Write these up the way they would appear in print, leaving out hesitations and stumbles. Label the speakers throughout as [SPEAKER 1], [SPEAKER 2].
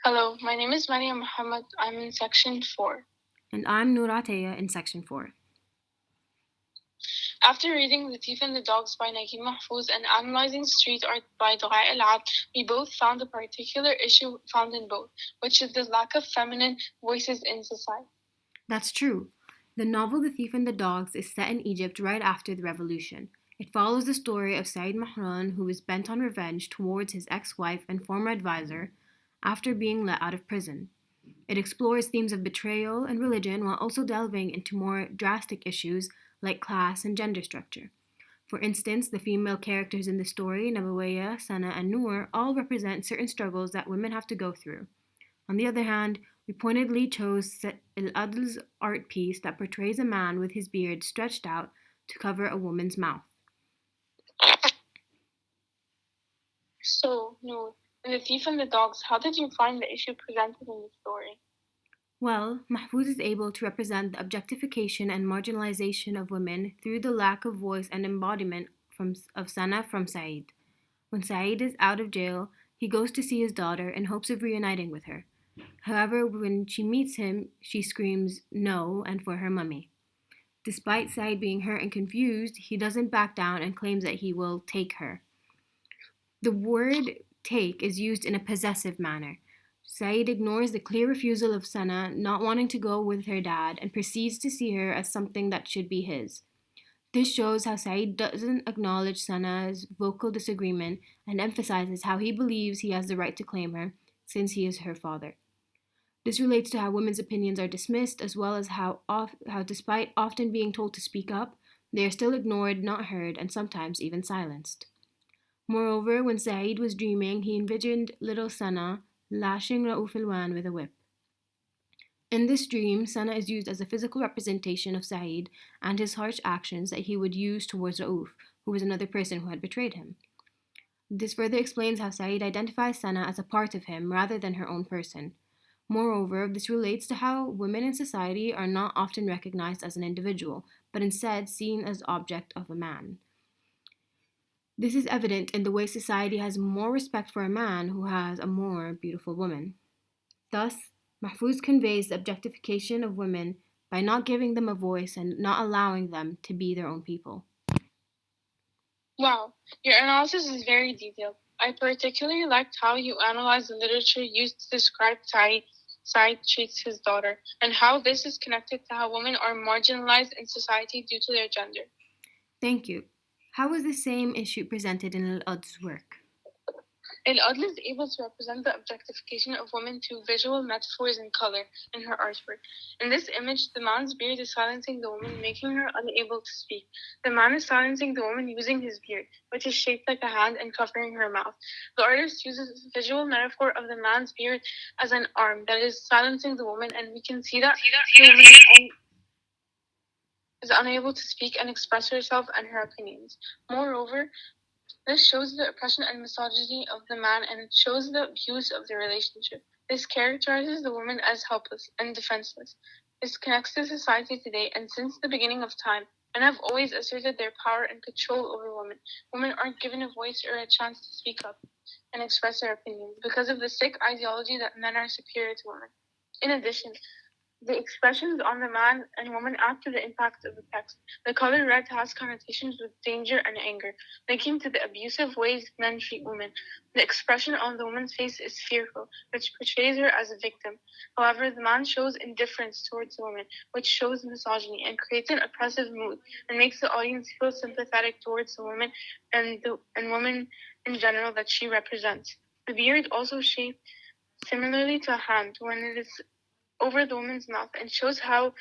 [SPEAKER 1] Hello, my name is Mariam Mohamed. I'm in section 4.
[SPEAKER 2] And I'm Nour in section 4.
[SPEAKER 1] After reading The Thief and the Dogs by Naguib Mahfouz and analyzing street art by Doaa El-Adl, we both found a particular issue found in both, which is the lack of feminine voices in society.
[SPEAKER 2] That's true. The novel The Thief and the Dogs is set in Egypt right after the revolution. It follows the story of Said Mahran, who is bent on revenge towards his ex-wife and former advisor after being let out of prison. It explores themes of betrayal and religion while also delving into more drastic issues like class and gender structure. For instance, the female characters in the story, Nabawaya, Sana, and Nour, all represent certain struggles that women have to go through. On the other hand, we pointedly chose El-Adl's art piece that portrays a man with his beard stretched out to cover a woman's mouth.
[SPEAKER 1] So, Noor, in The Thief and the Dogs, how did you find the issue presented in the story?
[SPEAKER 2] Well, Mahfouz is able to represent the objectification and marginalization of women through the lack of voice and embodiment of Sana from Said. When Said is out of jail, he goes to see his daughter in hopes of reuniting with her. However, when she meets him, she screams no and for her mummy. Despite Said being hurt and confused, he doesn't back down and claims that he will take her. The word take is used in a possessive manner. Said ignores the clear refusal of Sana not wanting to go with her dad and proceeds to see her as something that should be his. This shows how Said doesn't acknowledge Sana's vocal disagreement and emphasizes how he believes he has the right to claim her since he is her father. This relates to how women's opinions are dismissed, as well as how despite often being told to speak up, they are still ignored, not heard, and sometimes even silenced. Moreover, when Said was dreaming, he envisioned little Sana lashing Raouf Ilwan with a whip. In this dream, Sana is used as a physical representation of Said and his harsh actions that he would use towards Raouf, who was another person who had betrayed him. This further explains how Said identifies Sana as a part of him rather than her own person. Moreover, this relates to how women in society are not often recognized as an individual, but instead seen as object of a man. This is evident in the way society has more respect for a man who has a more beautiful woman. Thus, Mahfouz conveys the objectification of women by not giving them a voice and not allowing them to be their own people.
[SPEAKER 1] Wow, your analysis is very detailed. I particularly liked how you analyzed the literature used to describe Said treats his daughter, and how this is connected to how women are marginalized in society due to their gender.
[SPEAKER 2] Thank you. How was the same issue presented in Al-Ad's work?
[SPEAKER 1] El-Adl is able to represent the objectification of women through visual metaphors and color in her artwork. In this image, the man's beard is silencing the woman, making her unable to speak. The man is silencing the woman using his beard, which is shaped like a hand and covering her mouth. The artist uses the visual metaphor of the man's beard as an arm that is silencing the woman, and we can see that the woman is unable to speak and express herself and her opinions. Moreover, this shows the oppression and misogyny of the man, and it shows the abuse of the relationship. This characterizes the woman as helpless and defenseless. This connects to society today and since the beginning of time, and have always asserted their power and control over women. Women aren't given a voice or a chance to speak up and express their opinions because of the sick ideology that men are superior to women. In addition, the expressions on the man and woman after the impact of the text. The color red has connotations with danger and anger, linking to the abusive ways men treat women. The expression on the woman's face is fearful, which portrays her as a victim. However, the man shows indifference towards the woman, which shows misogyny and creates an oppressive mood and makes the audience feel sympathetic towards the woman and woman in general that she represents. The beard also shaped similarly to a hand when it is over the woman's mouth and shows how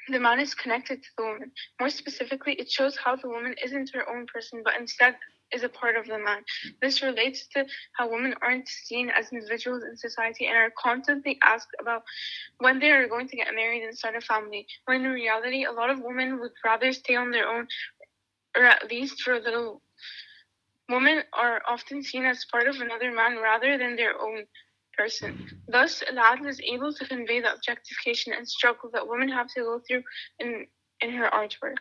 [SPEAKER 1] the man is connected to the woman. More specifically, it shows how the woman isn't her own person, but instead is a part of the man. This relates to how women aren't seen as individuals in society and are constantly asked about when they are going to get married and start a family, when in reality, a lot of women would rather stay on their own, or at least for a little. Women are often seen as part of another man rather than their own person. Thus, El-Adl is able to convey the objectification and struggle that women have to go through in her artwork.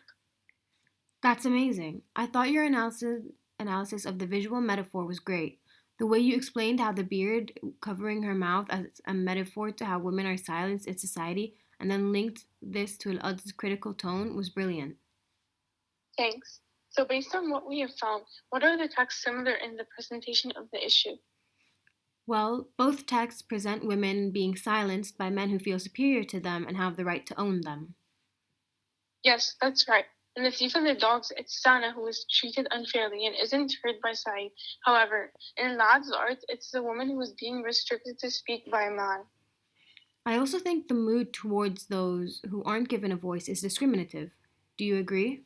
[SPEAKER 2] That's amazing. I thought your analysis of the visual metaphor was great. The way you explained how the beard covering her mouth as a metaphor to how women are silenced in society and then linked this to Al-Adl's critical tone was brilliant.
[SPEAKER 1] Thanks. So, based on what we have found, what are the texts similar in the presentation of the issue?
[SPEAKER 2] Well, both texts present women being silenced by men who feel superior to them and have the right to own them.
[SPEAKER 1] Yes, that's right. In the Thief and the Dogs, it's Sana who is treated unfairly and isn't heard by Saeed. However, in Lad's art, it's the woman who is being restricted to speak by a man.
[SPEAKER 2] I also think the mood towards those who aren't given a voice is discriminative. Do you agree?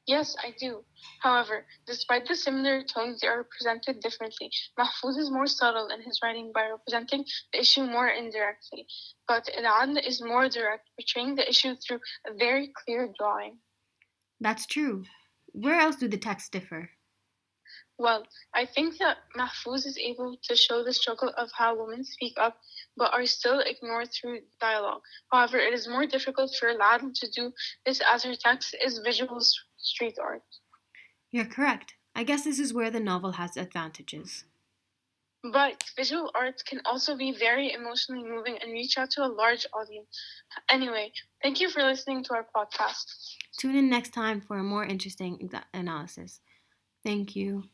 [SPEAKER 1] Yes, I do. However, despite the similar tones, they are presented differently. Mahfouz is more subtle in his writing by representing the issue more indirectly, but El-Adl is more direct, portraying the issue through a very clear drawing.
[SPEAKER 2] That's true. Where else do the texts differ?
[SPEAKER 1] Well, I think that Mahfouz is able to show the struggle of how women speak up but are still ignored through dialogue. However, it is more difficult for El-Adl to do this as her text is visual street art.
[SPEAKER 2] You're correct. I guess this is where the novel has advantages.
[SPEAKER 1] But visual art can also be very emotionally moving and reach out to a large audience. Anyway, thank you for listening to our podcast.
[SPEAKER 2] Tune in next time for a more interesting analysis. Thank you.